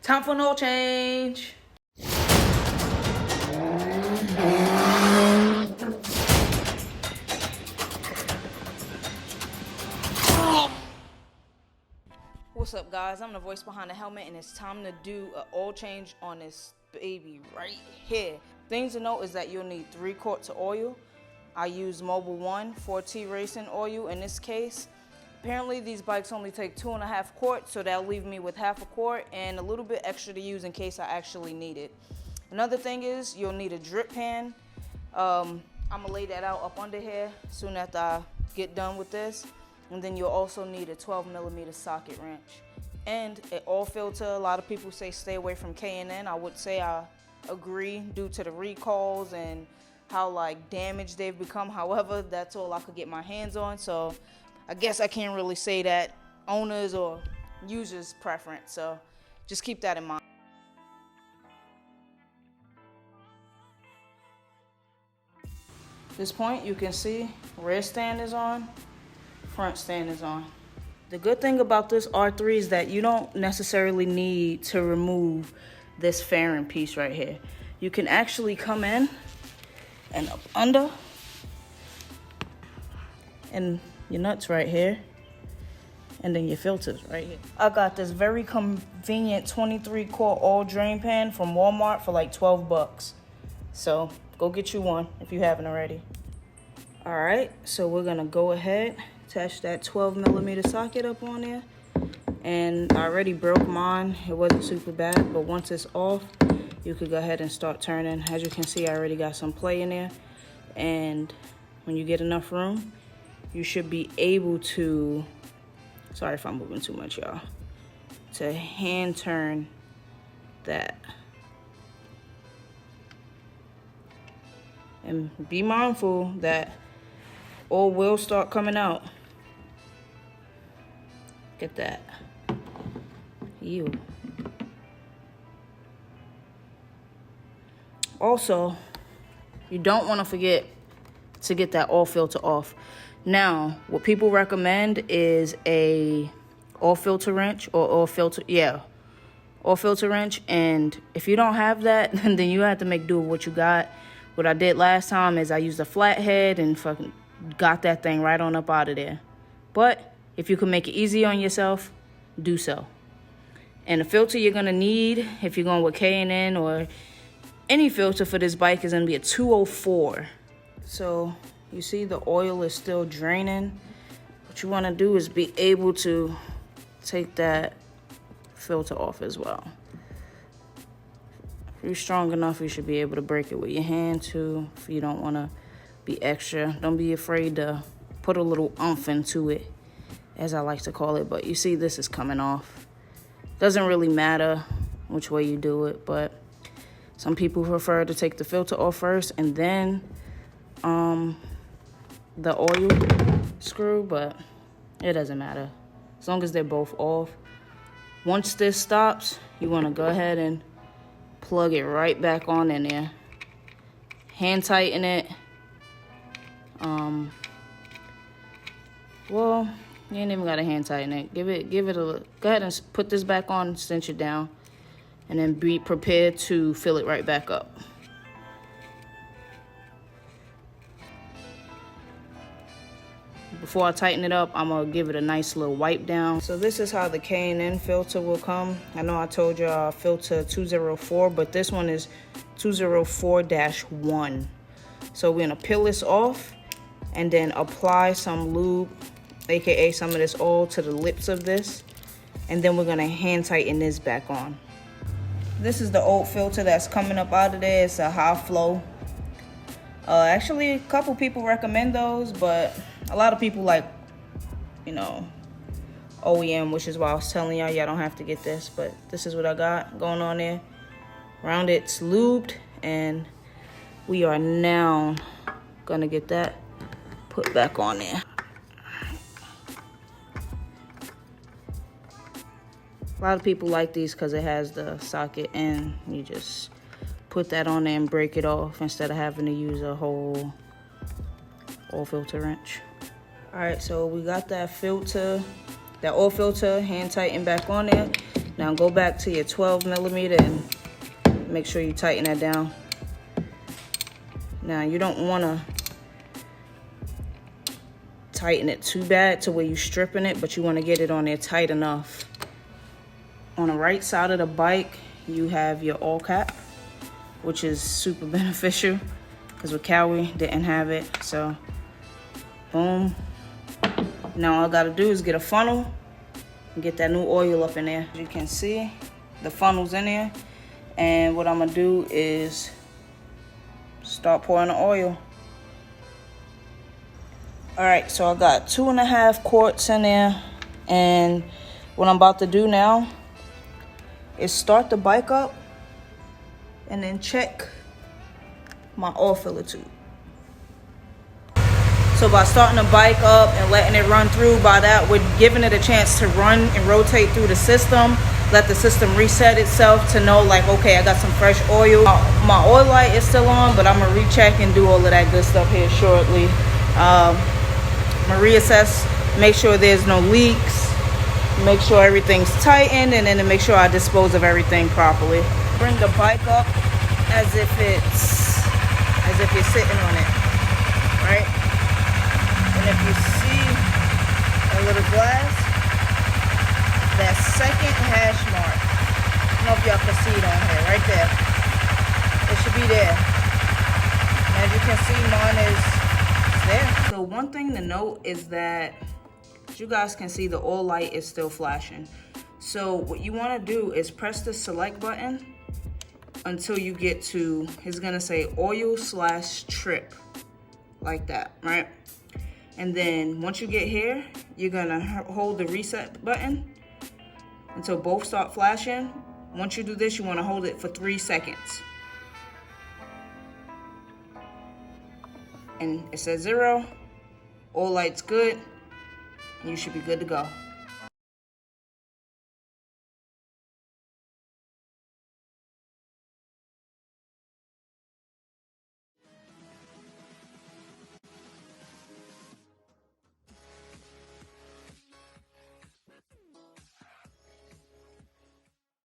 Time for an oil change. What's up, guys? I'm the voice behind the helmet, and it's time to do an oil change on this baby right here. Things to note is that you'll need 3 quarts of oil. I use Mobil 1 4T racing oil in this case. Apparently these bikes only take 2.5 quarts, so that'll leave me with half a quart and a little bit extra to use in case I actually need it. Another thing is you'll need a drip pan. I'm gonna lay that out up under here soon after I get done with this. And then you'll also need a 12mm socket wrench and an oil filter. A lot of people say stay away from K&N. I would say I agree due to the recalls and how like damaged they've become. However, that's all I could get my hands on, so I guess I can't really say that owners or users preference, so just keep that in mind. At this point you can see rear stand is on, front stand is on. The good thing about this R3 is that you don't necessarily need to remove this fairing piece right here. You can actually come in and up under, and your nuts right here, and then your filters right here. I got this very convenient 23 quart oil drain pan from Walmart for like 12 bucks. So go get you one if you haven't already. All right, so we're gonna go ahead, attach that 12mm socket up on there. And I already broke mine. It wasn't super bad, but once it's off, you could go ahead and start turning. As you can see, I already got some play in there. And when you get enough room, you should be able to, sorry if I'm moving too much, y'all, to hand turn that. And be mindful that oil will start coming out. Get that. Ew. Also, you don't want to forget to get that oil filter off. Now, what people recommend is a oil filter wrench or oil filter wrench. And if you don't have that, then you have to make do with what you got. What I did last time is I used a flathead and fucking got that thing right on up out of there. But if you can make it easy on yourself, do so. And the filter you're gonna need if you're going with K&N or any filter for this bike is gonna be a 204. So you see the oil is still draining. What you wanna do is be able to take that filter off as well. If you're strong enough, you should be able to break it with your hand too. If you don't wanna be extra, don't be afraid to put a little oomph into it, as I like to call it. But you see this is coming off. Doesn't really matter which way you do it, but some people prefer to take the filter off first and then the oil screw, but it doesn't matter as long as they're both off. Once this stops, you want to go ahead and plug it right back on in there. Hand tighten it. Well, you ain't even got to hand tighten it. Give it a, go ahead and put this back on, cinch it down, and then be prepared to fill it right back up. Before I tighten it up, I'm gonna give it a nice little wipe down. So this is how the K&N filter will come. I know I told you filter 204, but this one is 204-1. So we're gonna peel this off and then apply some lube, aka some of this oil, to the lips of this, and then we're gonna hand tighten this back on. This is the old filter that's coming up out of there. It's a high flow. Actually, a couple people recommend those, but a lot of people like, you know, OEM, which is why I was telling y'all don't have to get this, but this is what I got going on there. Around it's lubed, and we are now gonna get that put back on there. A lot of people like these because it has the socket, and you just put that on there and break it off instead of having to use a whole oil filter wrench. All right, so we got that filter, that oil filter hand tightened back on there. Now go back to your 12mm and make sure you tighten that down. Now you don't want to tighten it too bad to where you're stripping it, but you want to get it on there tight enough. On the right side of the bike, you have your all cap, which is super beneficial because with Cowie didn't have it. So boom. Now all I gotta do is get a funnel and get that new oil up in there. As you can see, the funnel's in there. And what I'm gonna do is start pouring the oil. All right, so I got 2.5 quarts in there. And what I'm about to do now is start the bike up and then check my oil filler tube. So by starting the bike up and letting it run through, by that we're giving it a chance to run and rotate through the system, let the system reset itself to know like, okay, I got some fresh oil. My oil light is still on, but I'm gonna recheck and do all of that good stuff here shortly. I'm gonna reassess, make sure there's no leaks, make sure everything's tightened, and then to make sure I dispose of everything properly. Bring the bike up as if you're sitting on it, right? And if you see a little glass, that second hash mark, I don't know if y'all can see it on here, right there. It should be there. And as you can see, mine is there. So one thing to note is that, as you guys can see, the oil light is still flashing. So what you want to do is press the select button until you get to, it's gonna say oil/trip, like that, right? And then once you get here, you're gonna hold the reset button until both start flashing. Once you do this, you wanna hold it for 3 seconds. And it says 0, all light's good, and you should be good to go.